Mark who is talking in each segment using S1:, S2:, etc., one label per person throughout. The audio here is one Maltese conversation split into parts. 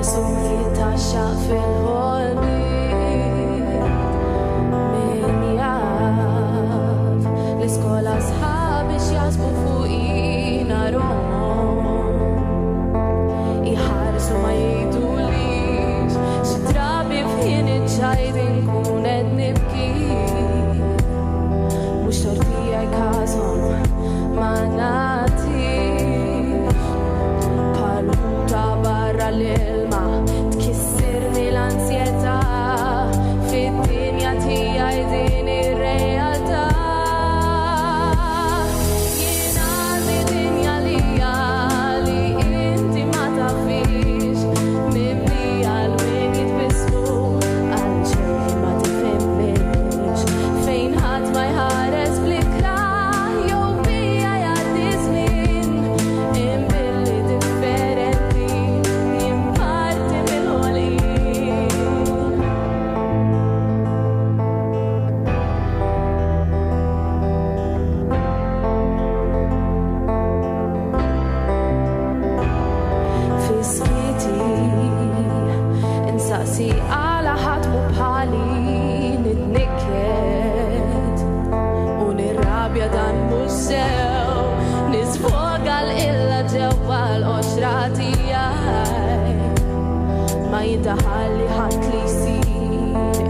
S1: iħarsu jitaxxaq fil-ħolmiet min jaf l-iskola sħab biex jasbu fuqina rom iħarsu ma jgħidulix xi drabi f'ħin iċ-ċajdin kun qed nibki mhux tortija każhom ma nagħtix bħal-ħuta barra l-ilma tkissirni l-ansjetà fid-dinja tiegħi din ir-realtà jiena għandi dinja lija li inti ma tafix mimlija l-wien jitbissmu għal xejn ma tifhimniex fejn ħadd ma jħares bl-ikra jew bija jgħaddi żmien imbilli differenti jimparti mill-ħolqien fi skiti insaqsi għala ħatmu bħali nitnikked u nirrabja dan mhux sew nisfoga l-illa ġewwa l-qoxra tiegħi ma jintaħal li ħadd li jsir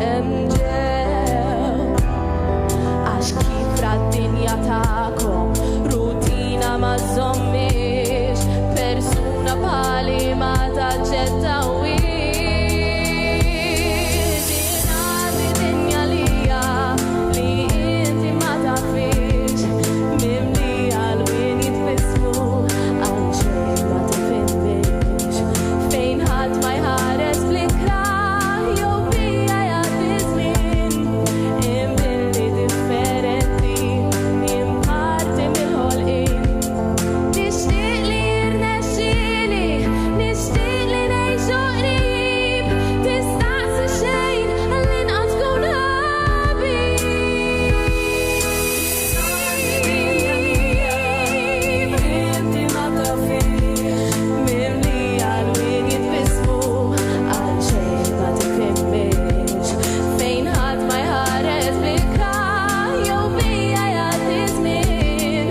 S1: hemm ġew għax kif rad-dinja tagħkom rutina ma żommix persuna bħali ma taċċettawix jiena għandi dinja lija li inti ma tafix mimlija l-wien jitbissmu għal xejn ma tifhimniex fejn ħadd ma jħares bl-ikra jew bija jgħaddi żmien imbilli differenti jimparti mill-ħolqien nixtieq li jirnexxieli nixtieq li ngħixu qrib tistaqsi xejn għall-inqas tkun ħabib inti ma tafix mimlija l-wien jitbissmu għal xejn ma tifhimniex fejn ħadd ma jħares bl-ikra jew bija jgħaddi żmien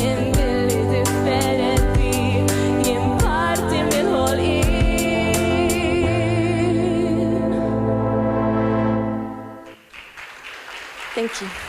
S1: imbilli differenti jimparti mill-ħolqien. Thank you.